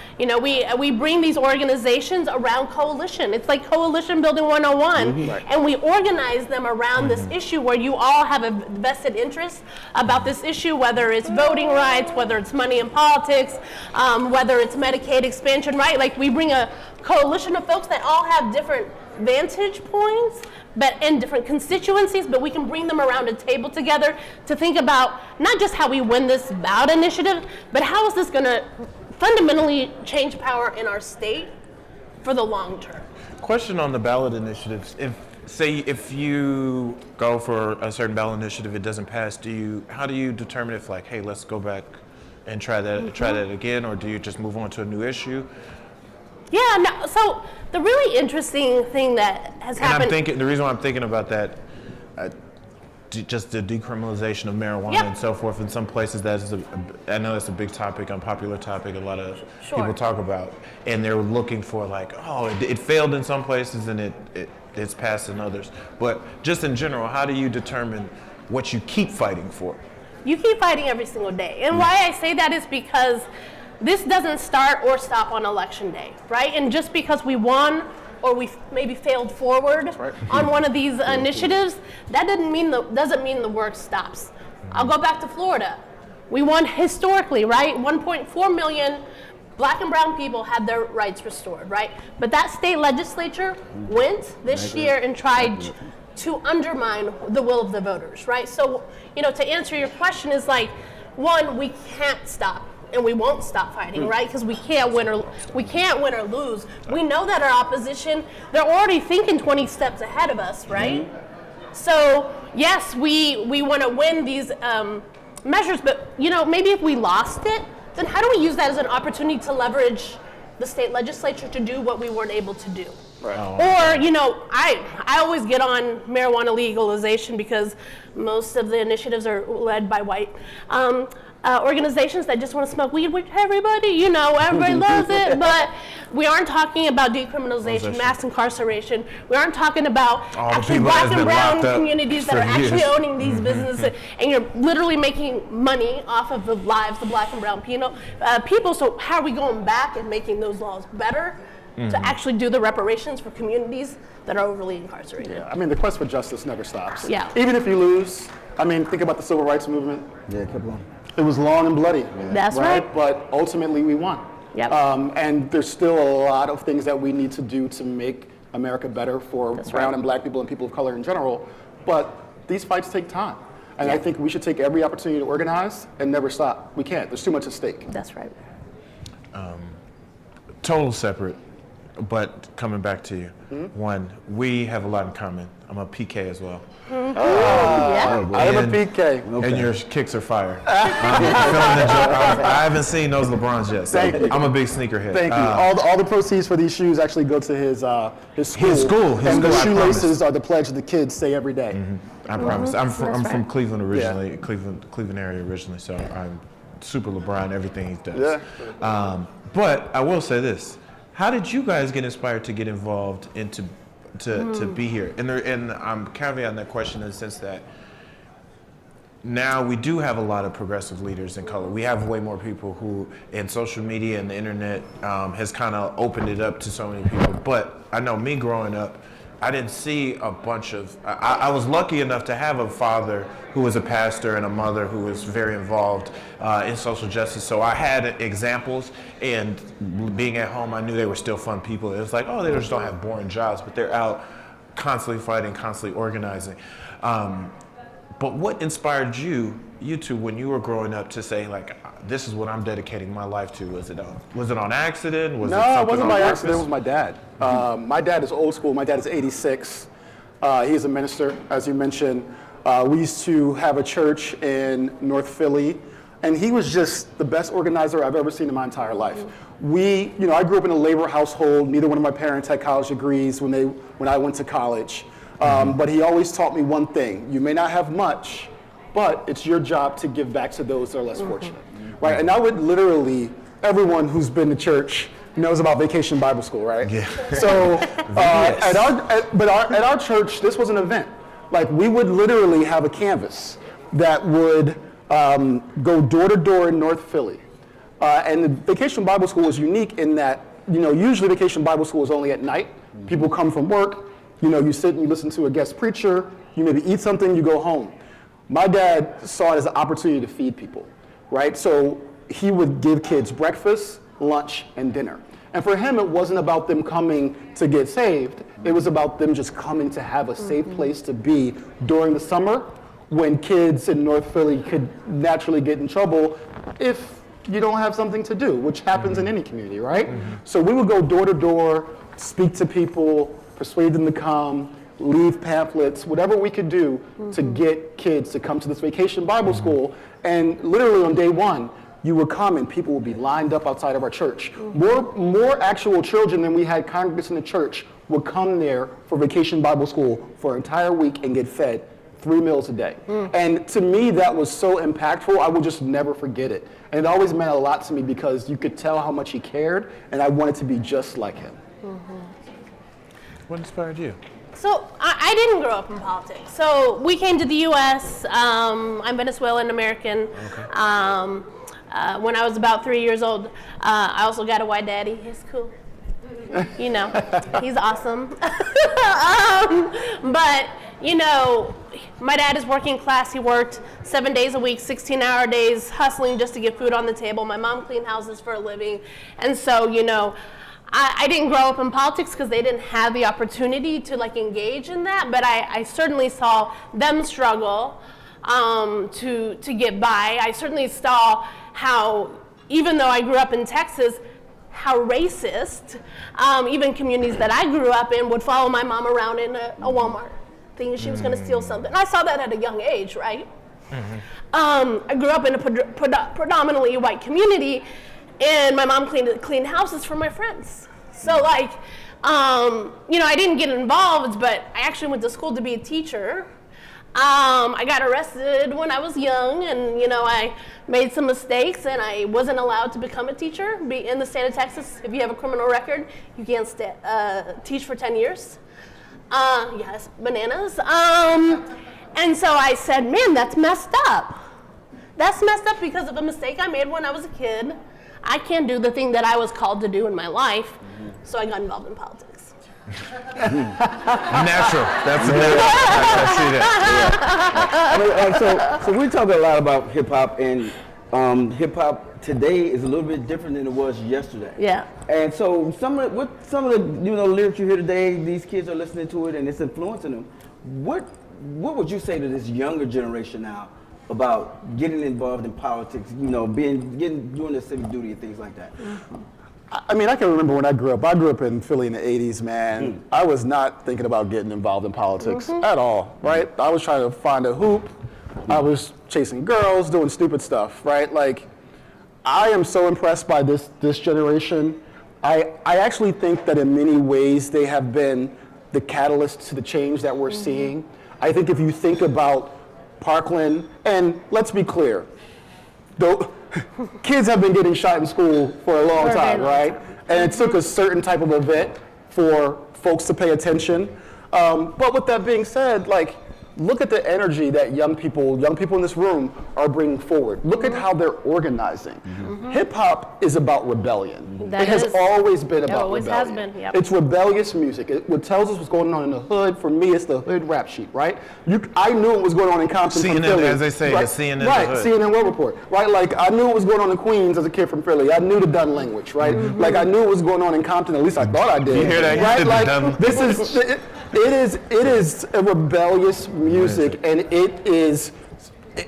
we bring these organizations around coalition. It's like coalition building 101. And we organize them around this issue where you all have a vested interest about this issue, whether it's voting rights, whether it's money in politics, whether it's Medicaid expansion, right? Like we bring a coalition of folks that all have different vantage points, but in different constituencies, but we can bring them around a table together to think about not just how we win this ballot initiative, but how is this going to fundamentally change power in our state for the long term.
Question on the ballot initiatives. If you go for a certain ballot initiative, it doesn't pass, how do you determine if hey, let's go back and try that again, or do you just move on to a new issue?
Yeah, no, so the really interesting thing that has happened.
And the reason why I'm thinking about that, just the decriminalization of marijuana and so forth, in some places I know that's a big topic, unpopular topic, a lot of people talk about, and they're looking for it failed in some places and it's passed in others. But just in general, how do you determine what you keep fighting for?
You keep fighting every single day. And why I say that is because this doesn't start or stop on Election Day, right? And just because we won or we maybe failed forward on one of these initiatives, that doesn't mean the work stops. I'll go back to Florida. We won historically, right? 1.4 million Black and brown people had their rights restored, right? But that state legislature went this year and tried to undermine the will of the voters, right? So, to answer your question is one, we can't stop. And we won't stop fighting, right? Because we can't win or lose. We know that our opposition, they're already thinking 20 steps ahead of us, right? So yes, we want to win these measures, but maybe if we lost it, then how do we use that as an opportunity to leverage the state legislature to do what we weren't able to do? Right. Or I always get on marijuana legalization because most of the initiatives are led by white organizations that just want to smoke weed with everybody. Everybody loves it, but we aren't talking about decriminalization, mass incarceration. We aren't talking about actually Black and brown communities that are actually owning these businesses, and you're literally making money off of the lives of Black and brown people. So how are we going back and making those laws better to actually do the reparations for communities that are overly incarcerated?
Yeah, I mean, the quest for justice never stops.
Yeah.
Even if you lose, think about the civil rights movement.
Yeah, keep on.
It was long and bloody.
That's right.
But ultimately we won.
Yep.
And there's still a lot of things that we need to do to make America better for brown and Black people and people of color in general. But these fights take time. And I think we should take every opportunity to organize and never stop. We can't. There's too much at stake.
That's right.
Total separate. but coming back to you, one, we have a lot in common. I'm a PK as well.
Yeah.
I am a PK.
And your kicks are fire. I haven't seen those LeBrons yet, so
Thank you.
I'm a big sneakerhead.
Thank you. All the proceeds for these shoes actually go to his school.
His school,
and the
I
shoelaces
promise.
are the pledge the kids say every day.
I promise. I'm from Cleveland originally,
Yeah.
Cleveland area originally, so I'm super LeBron, everything he does.
Yeah.
But I will say this: how did you guys get inspired to get involved into to be here? And I'm caveating that question in the sense that now we do have a lot of progressive leaders in color. We have way more people who, in social media and the internet, has kind of opened it up to so many people. But I know me growing up, I didn't see a bunch of, I was lucky enough to have a father who was a pastor and a mother who was very involved in social justice. So I had examples, and being at home, I knew they were still fun people. It was like, oh, they just don't have boring jobs, but they're out constantly fighting, constantly organizing. But what inspired you two, when you were growing up to say, like, this is what I'm dedicating my life to? Was it on accident?
No, it wasn't by accident. It was my dad. My dad is old school. My dad is 86. He's a minister, as you mentioned. We used to have a church in North Philly, and he was just the best organizer I've ever seen in my entire life. I grew up in a labor household. Neither one of my parents had college degrees when I went to college. But he always taught me one thing: you may not have much, but it's your job to give back to those that are less fortunate. Right? And I would literally, everyone who's been to church knows about Vacation Bible School, right? Yeah. So at our church, this was an event. Like, we would literally have a canvas that would go door to door in North Philly. And the Vacation Bible School was unique in that, usually Vacation Bible School is only at night. People come from work, you sit and you listen to a guest preacher, you maybe eat something, you go home. My dad saw it as an opportunity to feed people, right? So he would give kids breakfast, lunch, and dinner. And for him, it wasn't about them coming to get saved. It was about them just coming to have a safe place to be during the summer, when kids in North Philly could naturally get in trouble if you don't have something to do, which happens in any community, right? So we would go door to door, speak to people, persuade them to come, leave pamphlets, whatever we could do to get kids to come to this Vacation Bible School. And literally on day one, you would come and people would be lined up outside of our church. More actual children than we had congregants in the church would come there for Vacation Bible School for an entire week and get fed 3 meals a day. And to me, that was so impactful, I would just never forget it. And it always meant a lot to me because you could tell how much he cared, and I wanted to be just like him.
What inspired you?
So I didn't grow up in politics. So we came to the U.S. I'm Venezuelan American.
Okay.
When I was about 3 years old, I also got a white daddy. He's cool. He's awesome. But my dad is working class. He worked 7 days a week, 16-hour days, hustling just to get food on the table. My mom cleaned houses for a living. And so, I didn't grow up in politics because they didn't have the opportunity to engage in that, but I certainly saw them struggle to get by. I certainly saw how, even though I grew up in Texas, how racist even communities that I grew up in would follow my mom around in a Walmart thinking she was going to steal something. And I saw that at a young age, right? I grew up in a predominantly white community, and my mom cleaned houses for my friends. So I didn't get involved, but I actually went to school to be a teacher. I got arrested when I was young, and I made some mistakes, and I wasn't allowed to become a teacher. In the state of Texas, if you have a criminal record, you can't teach for 10 years. Yes, bananas. And so I said, man, that's messed up. That's messed up because of a mistake I made when I was a kid. I can't do the thing that I was called to do in my life, so I got involved in politics.
Natural. That's natural. I see that.
So we talk a lot about hip hop, and hip hop today is a little bit different than it was yesterday.
Yeah.
And so some of the lyrics you hear today, these kids are listening to it and it's influencing them. What would you say to this younger generation now about getting involved in politics, doing their civic duty and things like that?
I mean, I can remember when I grew up. I grew up in Philly in the 80s, man. I was not thinking about getting involved in politics at all, right? I was trying to find a hoop. I was chasing girls, doing stupid stuff, right? Like, I am so impressed by this generation. I actually think that in many ways they have been the catalyst to the change that we're seeing. I think if you think about Parkland, and let's be clear, though, kids have been getting shot in school for a long time, right? And it took a certain type of event for folks to pay attention. But with that being said, like, look at the energy that young people in this room are bringing forward. Look at how they're organizing. Hip hop is about rebellion. It has always been about rebellion.
It always has been, yep.
It's rebellious music. What tells us what's going on in the hood, for me, it's the hood rap sheet, right? I knew what was going on in Compton from
CNN,
Philly.
as they say,
right?
the CNN
Right,
the hood.
CNN World Report, right? Like, I knew what was going on in Queens as a kid from Philly. I knew the Dunn language, right? Like, I knew what was going on in Compton, at least I thought I did.
You hear that? You
Right?
did the
Like,
Dunn.
this is, it is a rebellious music, and it is,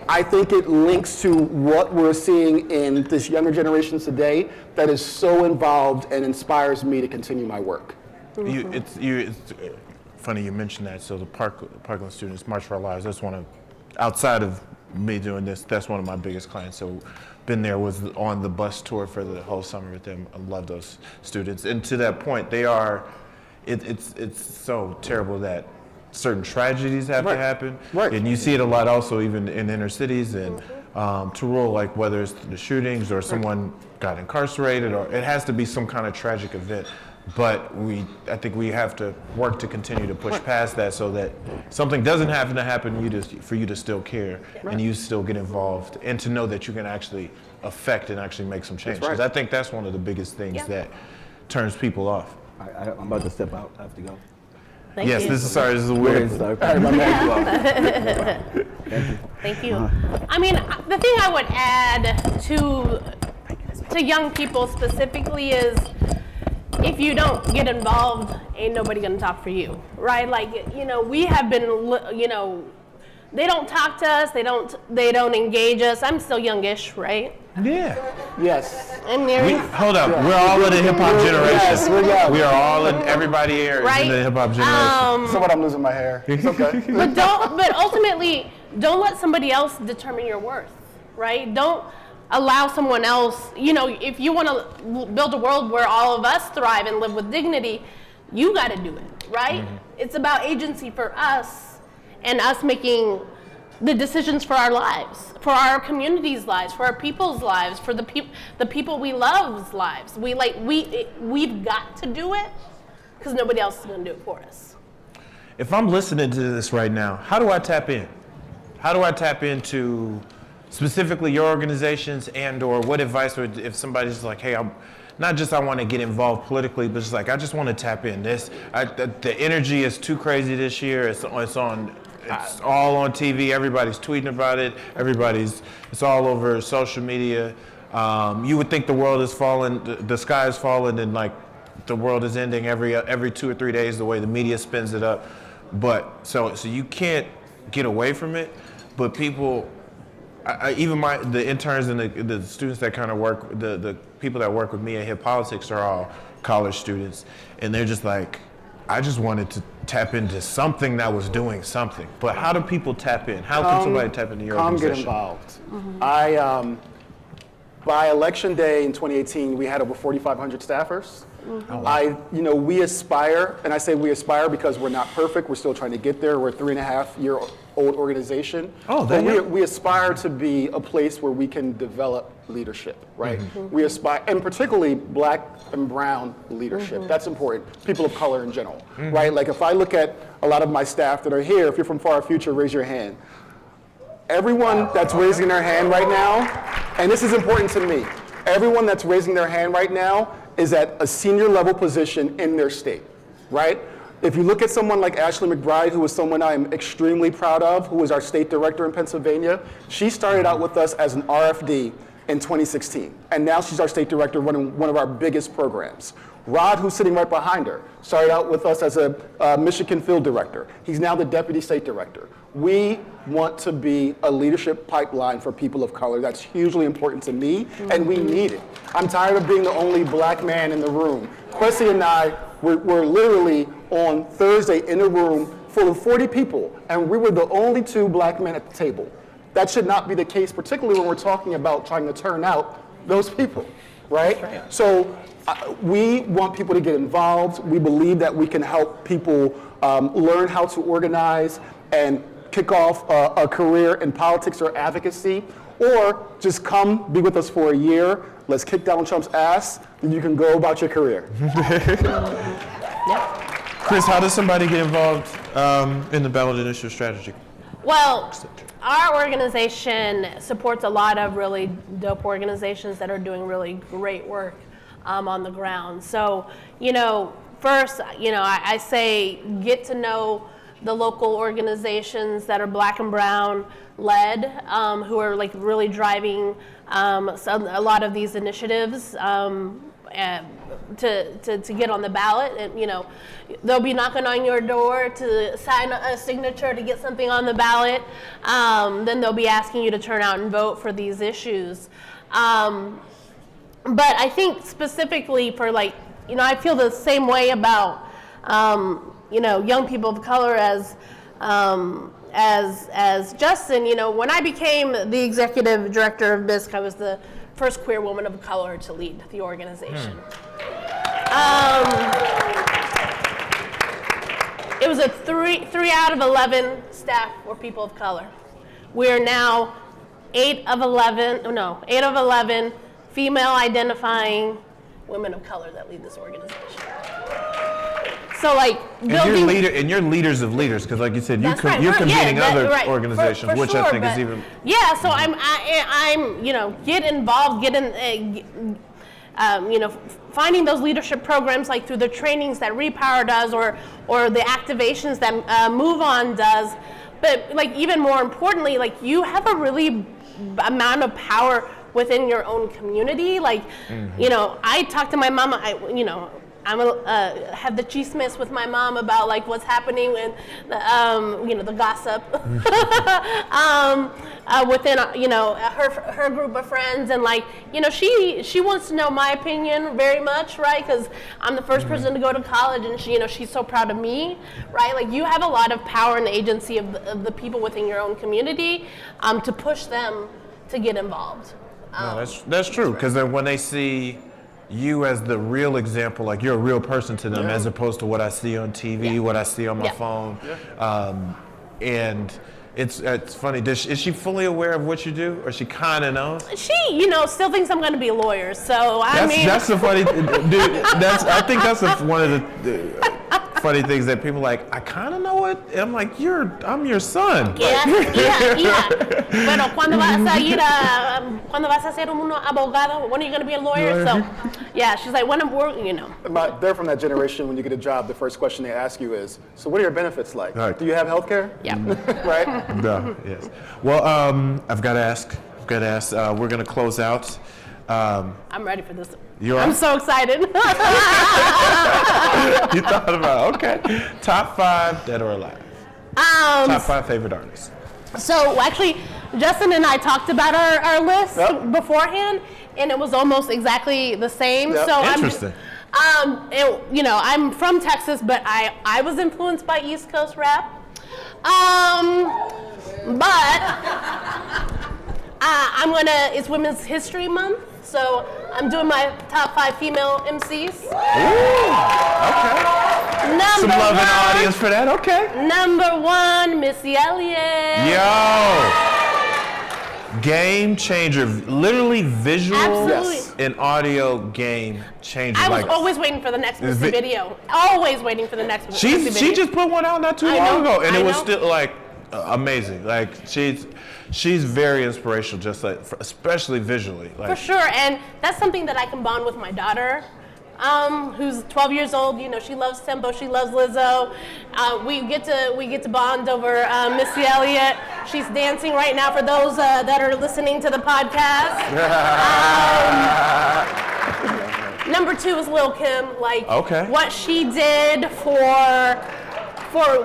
I think it links to what we're seeing in this younger generation today that is so involved and inspires me to continue my work.
It's funny you mentioned that. So the Parkland students, March for Our Lives, that's one of, outside of me doing this, that's one of my biggest clients. So been there, was on the bus tour for the whole summer with them. I love those students. And to that point, they are, it's so terrible that certain tragedies have to happen.
Right.
And you see it a lot also even in inner cities and to rural, like whether it's the shootings or someone got incarcerated, or it has to be some kind of tragic event. But I think we have to work to continue to push past that so that something doesn't happen to happen for you to still care and you still get involved and to know that you can actually affect and actually make some change. Because I think that's one of the biggest things that turns people off.
I'm about to step out. I have to go.
Thank
Yes,
you.
this is weird.
Thank you. I mean, the thing I would add to young people specifically is, if you don't get involved, ain't nobody gonna talk for you, right? Like, we have been, they don't talk to us, they don't engage us. I'm still youngish, right?
Yeah.
Yes.
I'm married.
Hold up, we're all in the hip hop generation.
Yes,
We are all in, everybody here is in the hip hop generation.
So what, I'm losing my hair. It's okay.
But ultimately, don't let somebody else determine your worth, right? Don't allow someone else, if you want to build a world where all of us thrive and live with dignity, you got to do it, right? It's about agency for us and us making the decisions for our lives, for our communities' lives, for our people's lives, for the people we love's lives. We've got to do it because nobody else is going to do it for us.
If I'm listening to this right now, how do I tap in? How do I tap into specifically your organizations, and or what advice would, if somebody's like, hey, I want to get involved politically, but it's like, I just want to tap in. The energy is too crazy this year. It's all on TV. Everybody's tweeting about it. It's all over social media. You would think the world is falling, the sky is falling, and like the world is ending every 2 or 3 days, the way the media spins it up. But so you can't get away from it. But people, even the interns and the students that kind of work, the people that work with me at hippolitics are all college students, and they're just like, I just wanted to tap into something that was doing something. But how do people tap in? How can somebody tap into your organization?
Get involved. By election day in 2018, we had over 4,500 staffers. Oh, wow. We aspire, and I say we aspire because we're not perfect. We're still trying to get there. We're a 3.5-year-old organization. Oh, but we aspire to be a place where we can develop leadership, right? Mm-hmm. We aspire, and particularly Black and brown leadership. Mm-hmm. That's important. People of color in general, right? Like if I look at a lot of my staff that are here, if you're from Far Future, raise your hand. Everyone that's raising their hand right now, and this is important to me, everyone that's raising their hand right now is at a senior level position in their state, right? If you look at someone like Ashley McBride, who is someone I'm extremely proud of, who is our state director in Pennsylvania, she started out with us as an RFD in 2016, and now she's our state director running one of our biggest programs. Rod, who's sitting right behind her, started out with us as a Michigan field director. He's now the deputy state director. We want to be a leadership pipeline for people of color. That's hugely important to me, and we need it. I'm tired of being the only black man in the room. Kwesi and I were literally on Thursday in a room full of 40 people, and we were the only 2 black men at the table. That should not be the case, particularly when we're talking about trying to turn out those people, right? So we want people to get involved. We believe that we can help people learn how to organize and kick off a career in politics or advocacy, or just come be with us for a year. Let's kick down Trump's ass, then you can go about your career.
Chris, how does somebody get involved in the ballot initiative strategy?
Well, our organization supports a lot of really dope organizations that are doing really great work on the ground. So, first, I say get to know the local organizations that are black and brown led, who are like really driving a lot of these initiatives to get on the ballot. And, they'll be knocking on your door to sign a signature to get something on the ballot. Then they'll be asking you to turn out and vote for these issues. But I think specifically for I feel the same way about young people of color as Justin. When I became the executive director of BISC, I was the first queer woman of color to lead the organization. It was a 3 out of 11 staff were people of color. We're now 8 of 11 female identifying women of color that lead this organization. So
and you're leaders of leaders, because like you said, you're convening other organizations,
for
which
sure,
I think is even.
Yeah, so I'm get involved, finding those leadership programs like through the trainings that Repower does or the activations that MoveOn does. But even more importantly, you have a really amount of power within your own community. I talk to my mama, I'm have the chismes with my mom about what's happening with the gossip within her group of friends, and she wants to know my opinion very much, right? Because I'm the first person to go to college, and she's so proud of me, right? You have a lot of power and agency of the people within your own community to push them to get involved.
No, that's true, because then when they see you as the real example, you're a real person to them, as opposed to what I see on TV, what I see on my phone. And it's funny. Is she fully aware of what you do, or she kind of knows?
She, still thinks I'm going to be a lawyer. So
that's the funny, dude. I think that's one of the funny things that people I kind of know it. And I'm like, I'm your son.
Yeah. Bueno, cuando vas a ser un abogado, when are you going to be a lawyer? So, yeah, she's like, when I'm working,
They're from that generation. When you get a job, the first question they ask you is, so what are your benefits like? Right. Do you have health care?
Yeah.
Right?
No, yes. Well, I've got to ask. We're going to close out.
I'm ready for this.
I'm
so excited.
You thought about it. Okay. Top 5 dead or alive. Top 5 favorite artists.
So actually, Justin and I talked about our list beforehand, and it was almost exactly the same.
Yep.
So
interesting.
I'm from Texas, but I was influenced by East Coast rap. But it's Women's History Month, so I'm doing my top 5 female MCs.
Ooh, okay. Some love in the audience for that, okay.
Number 1, Missy Elliott.
Yo! Game changer, literally visual and audio game changer.
I was always waiting for the next Missy video. Always waiting for the next Missy video.
She just put one out not too long ago, and it was still amazing. She's very inspirational, just especially visually.
For sure, and that's something that I can bond with my daughter, who's 12 years old. She loves tempo, she loves Lizzo. We get to bond over Missy Elliott. She's dancing right now for those that are listening to the podcast. number 2 is Lil' Kim. Like,
Okay.
what she did for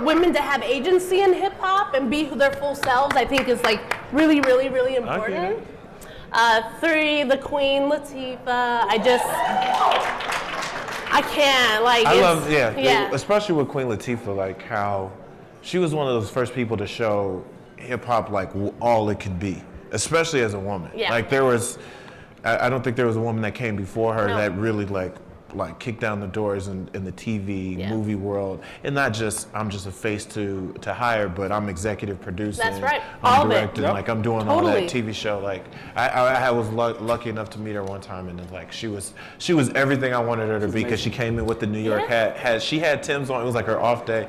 women to have agency in hip hop and be their full selves, I think is like really, really, really important. 3, the Queen Latifah. I can't, like,
I love, especially with Queen Latifah, like how she was one of those first people to show hip hop like all it could be, especially as a woman.
Yeah.
Like I don't think there was a woman that came before her that really like kicked down the doors in the TV movie world, and not just I'm just a face to hire, but I'm executive producing.
That's right.
I'm
All of it.
directing,
Yep.
like I'm doing all that TV show. Like I was lucky enough to meet her one time, and like she was everything I wanted her to be, because she came in with the New York hat. She had Tim's on. It was like her off day,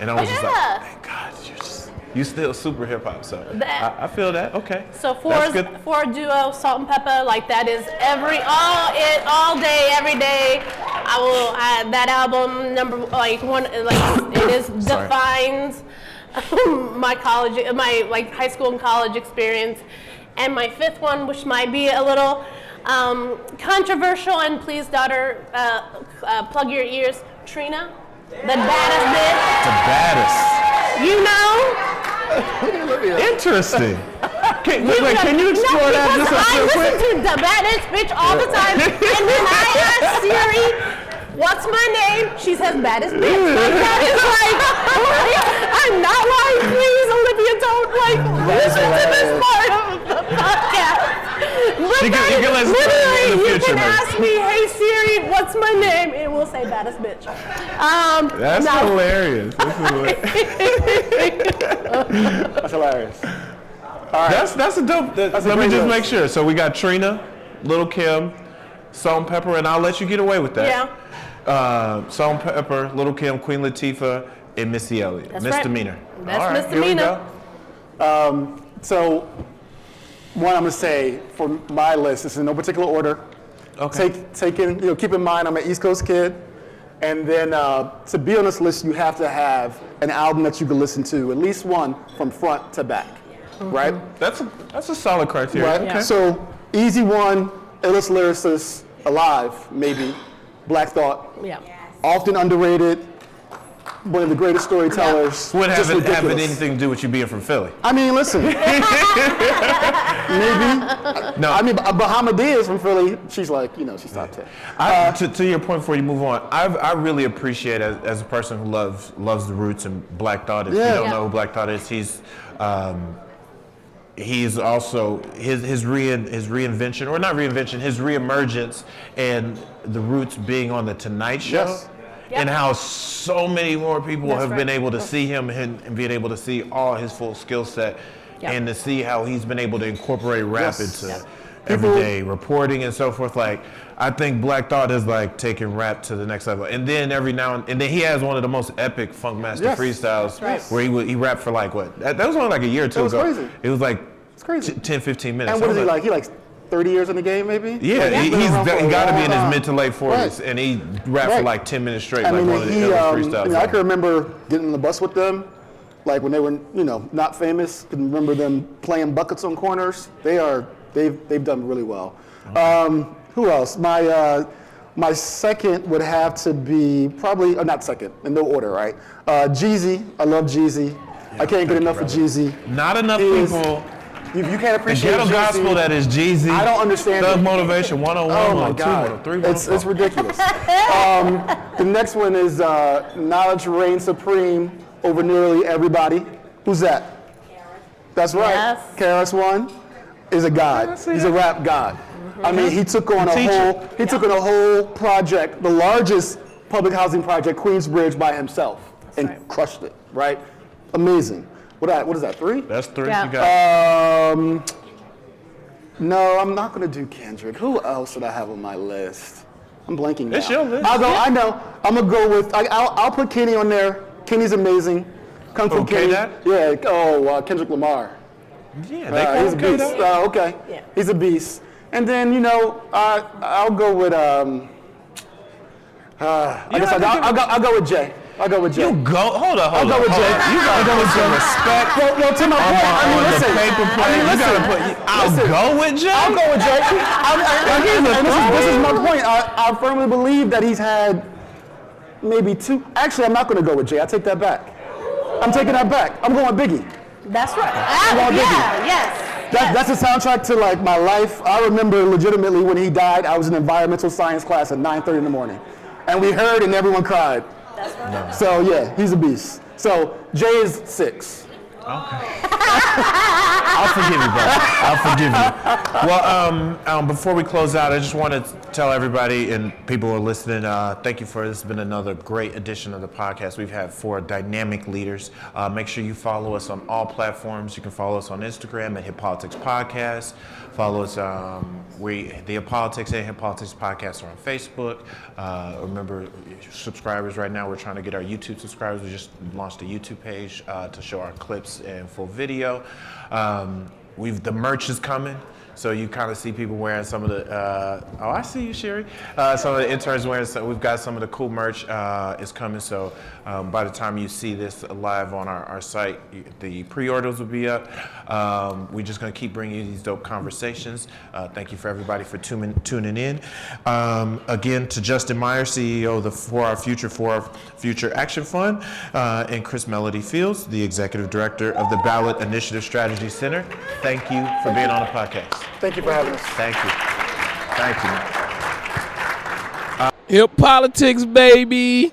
and I was just like, thank God, you still super hip hop. So I feel that. Okay.
So for duo, Salt and Pepper, like that is all day, every day. I will add that album defines my high school and college experience. And my 5th one, which might be a little controversial, and please, daughter, plug your ears, Trina, the baddest bitch.
The baddest.
You know?
Interesting. Can you explore that just
I
real quick?
listen to the baddest bitch all the time, and when I ask Siri, what's my name? She says baddest bitch. Like, that is like, I'm not lying, please, Olivia, don't listen to this part of the podcast.
You can listen to it in the future,
you can ask me, hey Siri, what's my name? It will say baddest bitch.
That's hilarious.
That's hilarious. All right.
That's a dope. Let me just make sure. So we got Trina, Lil' Kim, Salt and Pepper, and I'll let you get away with that.
Yeah.
Salt and Pepper, Lil' Kim, Queen Latifah, and Missy Elliott.
That's
Misdemeanor.
Right. That's
all right,
Misdemeanor.
So, one I'm gonna say for my list is in no particular order.
Okay.
Keep in mind I'm an East Coast kid, and then to be on this list, you have to have an album that you can listen to, at least one from front to back, right?
That's a solid criteria.
Right.
Okay.
So easy one, illest lyricist alive, maybe. Black Thought.
Yeah.
Often underrated. One of the greatest storytellers.
Would
Just
have
ridiculous.
anything to do with you being from Philly?
I mean, listen. Maybe.
No.
I mean, Bahamadia is from Philly. She's like, she's top 10.
To your point before you move on, I really appreciate as a person who loves the roots and Black Thought is.
Yeah.
If you don't know who Black Thought is, he's also his reinvention, or not reinvention, his reemergence, and the roots being on the Tonight Show.
Yes.
And how so many more people have been able to see him and being able to see all his full skill set, and to see how he's been able to incorporate rap into everyday reporting and so forth. Like, I think Black Thought is like taking rap to the next level. And then every now and then he has one of the most epic Funkmaster freestyles where he rapped for like what? That was only like a year or two ago.
Crazy.
It was like
It's crazy.
10, 15 minutes.
And what is he like? He like 30 years in the game, maybe?
Yeah,
Like,
he's
been around for a
got to be
long
in his
time.
mid to late 40s,
Right.
and he rapped for like 10 minutes straight,
I
like
mean,
one of the illest freestyles.
I can remember getting on the bus with them, like when they were, not famous. Can remember them playing buckets on corners. They've done really well. Who else? My second would have to be probably, or not second, in no order, right? Jeezy. I love Jeezy. I can't get enough of Jeezy.
Not enough people.
You can't
The
appreciate
ghetto
Jeezy.
gospel that is Jeezy.
I don't understand
Thug
it.
Motivation 101,
Oh my
102,
God,
103,
it's
104.
ridiculous. The next one is Knowledge Reigns Supreme over nearly everybody. Who's that? That's right.
Yes.
KRS-One is a god. He's a rap god. I mean, he took on a whole project, the largest public housing project, Queensbridge, by himself, and crushed it. Right? Amazing. What is that? 3?
That's 3.
Yeah.
You got
No, I'm not gonna do Kendrick. Who else did I have on my list? I'm blanking now.
It's your list.
I know. I'm gonna go with. I'll put Kenny on there. Kenny's amazing. Kung Fu Kenny.
K-Dot?
Yeah. Kendrick Lamar.
Yeah, they call
He's a
him
beast.
K-Dot.
Okay.
Yeah.
He's a beast. And then I'll go with. I guess I'll go with Jay. I'll go with Jay.
Hold on.
I'll go with Jay.
You gotta put some respect.
Well, to my point,
on the paper plate. You gotta put. I'll go with Jay.
I'll go with Jay. This is my point. I firmly believe that he's had maybe two. Actually, I'm not going to go with Jay. I take that back. I'm taking that back. I'm going Biggie.
That's right.
I'm going Biggie.
Yes.
That's a soundtrack to like my life. I remember legitimately when he died, I was in environmental science class at 9:30 in the morning. And we heard and everyone cried.
That's right. No.
So yeah, he's a beast. So Jay is 6.
Okay. I'll forgive you, brother. I'll forgive you. Well, before we close out, I just want to tell everybody and people who are listening, thank you for this. Has been another great edition of the podcast. We've had 4 dynamic leaders. Make sure you follow us on all platforms. You can follow us on Instagram at hippolitics podcast. Follow us. The Hippolitics and Hippolitics podcast are on Facebook. Remember, subscribers right now, we're trying to get our YouTube subscribers. We just launched a YouTube page to show our clips and full video. The merch is coming. So you kind of see people wearing some of the, I see you, Sherry. Some of the interns wearing, we've got some of the cool merch is coming. So by the time you see this live on our site, the pre-orders will be up. We're just going to keep bringing you these dope conversations. Thank you for everybody for tuning in. Again, to Justin Meyer, CEO of the For Our Future Action Fund, and Chris Melody Fields, the Executive Director of the Ballot Initiative Strategy Center. Thank you for being on the podcast.
Thank you for having us.
Thank you. Thank you.
Hip politics, baby.